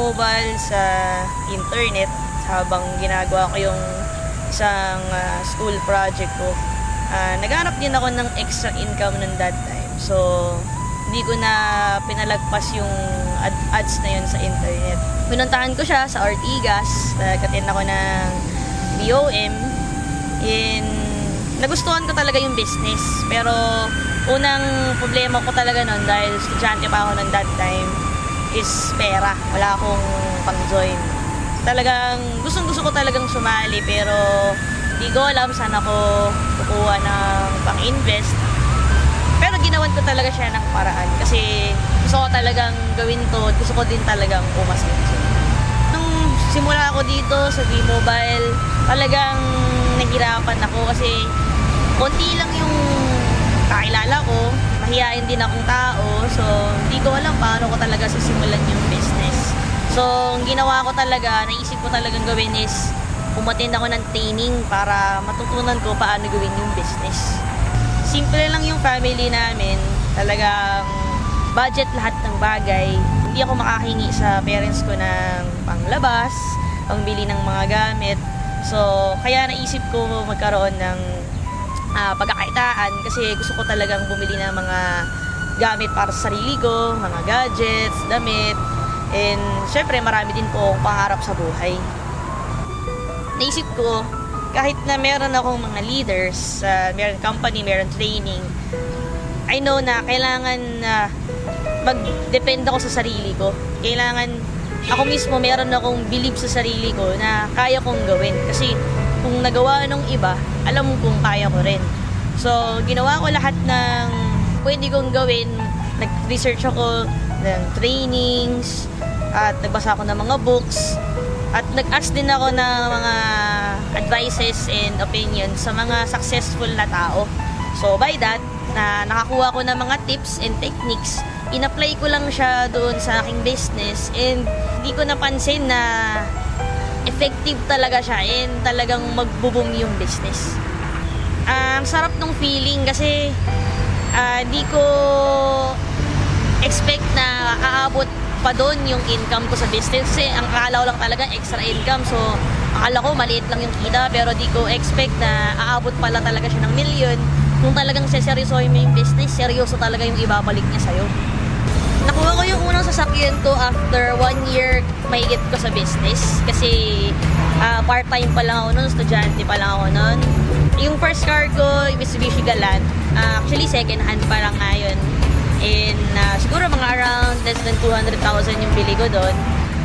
T-Mobile sa internet habang ginagawa ko yung isang school project ko. Naghanap din ako ng extra income ng that time. So, hindi ko na pinalagpas yung ads na yun sa internet. Pinuntahan ko siya sa Ortigas. Nag-attend ako ng BOM. Nagustuhan ko talaga yung business. Pero, unang problema ko talaga nun, dahil estudyante pa ako nun that time, is pera. Wala akong pang-join. Talagang, gustong-gusto ko talagang sumali, pero di ko alam saan ako kukuha ng pang-invest. Pero ginawan ko talaga siya ng paraan kasi gusto ko talagang gawin to, gusto ko din talagang pumasok. Nung simula ako dito sa T-Mobile, talagang nahirapan ako kasi konti lang yung kakilala ko, mahihain din akong tao, so hindi ko alam paano ko talaga sisimulan yung business. So, ang ginawa ko talaga, naisip ko talagang gawin is umattend ako ng training para matutunan ko paano gawin yung business. Simple lang yung family namin, talagang budget lahat ng bagay. Hindi ako makahingi sa parents ko ng panglabas, pangbili ng mga gamit. So, kaya naisip ko magkaroon ng pagkakaitaan kasi gusto ko talagang bumili ng mga gamit para sa sarili ko, mga gadgets, damit, and syempre marami din po akong pangarap sa buhay. Naisip ko, kahit na meron akong mga leaders, meron company, meron training, I know na kailangan mag-depend ako sa sarili ko. Kailangan ako mismo meron akong believe sa sarili ko na kaya kong gawin. Kasi kung nagawa ng iba, alam kong kaya ko rin. So, ginawa ko lahat ng pwede kong gawin. Nag-research ako ng trainings, at nagbasa ako ng mga books, at nag-ask din ako ng mga advices and opinions sa mga successful na tao. So, by that, nakakuha ko ng mga tips and techniques, in-apply ko lang siya doon sa aking business, and hindi ko napansin na effective talaga siya and talagang magbo-boom yung business. Ang sarap ng feeling kasi hindi ko expect na aabot pa doon yung income ko sa business. Kasi ang akala ko lang talaga extra income. So, akala ko maliit lang yung kita, pero di ko expect na aabot pala talaga siya ng million. Kung talagang seryosohin mo yung business, seryoso talaga yung ibabalik niya sa'yo. Nakuha ko yung unang sasakyan ko after 1 year mahigit ko sa business. Kasi part-time pa lang ako nun, estudyante pa lang ako nun. Yung first car ko, Mitsubishi Galant. Actually, second hand pa lang ngayon. And siguro mga around less than 200,000 yung bili ko doon.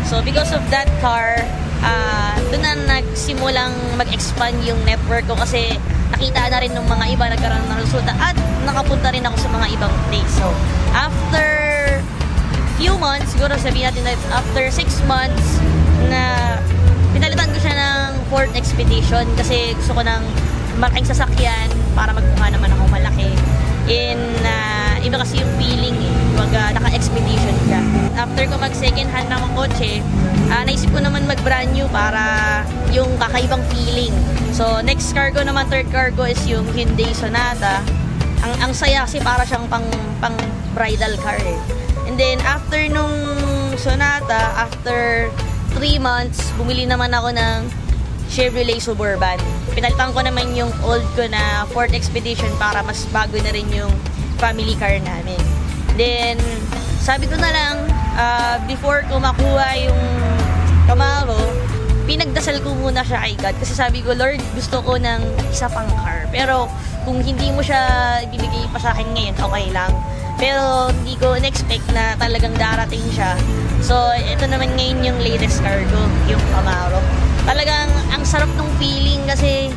So, because of that car, doon na nagsimulang mag-expand yung network ko kasi nakita na rin ng mga iba, nagkaroon ng resulta at nakapunta rin ako sa mga ibang place. So, after few months, siguro sabihin natin na after 6 months na pinalitan ko siya ng Ford Expedition kasi gusto ko ng malaking sasakyan para magmukha naman ako malaki. Iba kasi yung feeling naka-expedition ka. After ko mag-second hand ng kotse, naisip ko naman mag-brand new para yung kakaibang feeling. So, next car ko naman, third car ko is yung Hyundai Sonata. Ang saya kasi para siyang pang bridal car eh. And then, after nung Sonata, after 3 months, bumili naman ako ng Chevrolet Suburban. Pinalitan ko naman yung old ko na Ford Expedition para mas bago na rin yung family car namin. Then, sabi ko na lang, before ko makuha yung Camaro, pinagdasal ko muna siya kay God. Kasi sabi ko, Lord, gusto ko ng isa pang car. Pero, kung hindi mo siya ibibigay pa sa akin ngayon, okay lang. Pero, hindi ko in-expect na talagang darating siya. So, ito naman ngayon yung latest car ko, yung Camaro. Talagang, ang sarap ng feeling kasi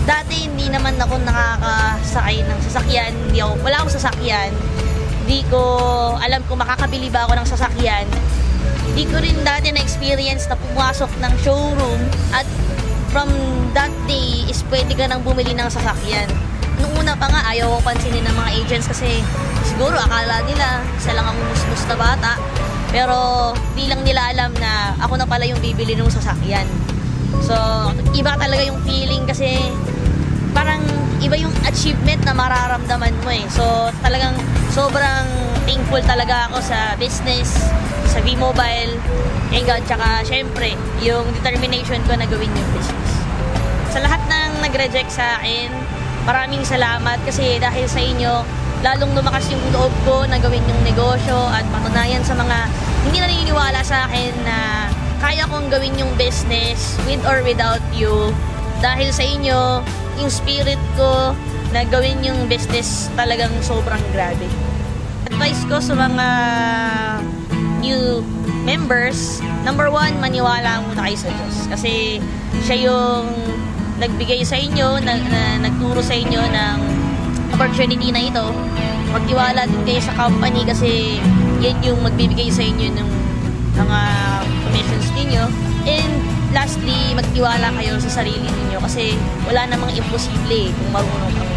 dati hindi naman ako nakakasakay ng sasakyan. Wala akong sasakyan. Hindi ko alam kung makakabili ba ako ng sasakyan. Hindi ko rin dati na-experience na pumasok ng showroom at from that day is pwede ka nang bumili ng sasakyan. Nung una pa nga, ayaw ko pansinin ng mga agents kasi siguro akala nila isa lang ang musmus na bata. Pero di lang nila alam na ako na pala yung bibili ng sasakyan. So, iba talaga yung feeling kasi parang iba yung achievement na mararamdaman mo eh. So, talagang sobrang thankful talaga ako sa business, sa V-Mobile, kay God, tsaka syempre, yung determination ko na gawin yung business. Sa lahat ng nag-reject sa akin, maraming salamat kasi dahil sa inyo, lalong lumakas yung loob ko na gawin yung negosyo at patunayan sa mga hindi naniniwala sa akin na kaya kong gawin yung business with or without you. Dahil sa inyo, yung spirit ko na gawin yung business talagang sobrang grabe. Advice ko sa mga new members, number 1, maniwala muna kayo sa Diyos. Kasi siya yung nagbigay sa inyo, nagturo sa inyo ng opportunity na ito. Magtiwala din kayo sa company kasi yan yung magbibigay sa inyo ng mga commissions ninyo. And lastly, magtiwala kayo sa sarili ninyo kasi wala namang imposible kung marunong kang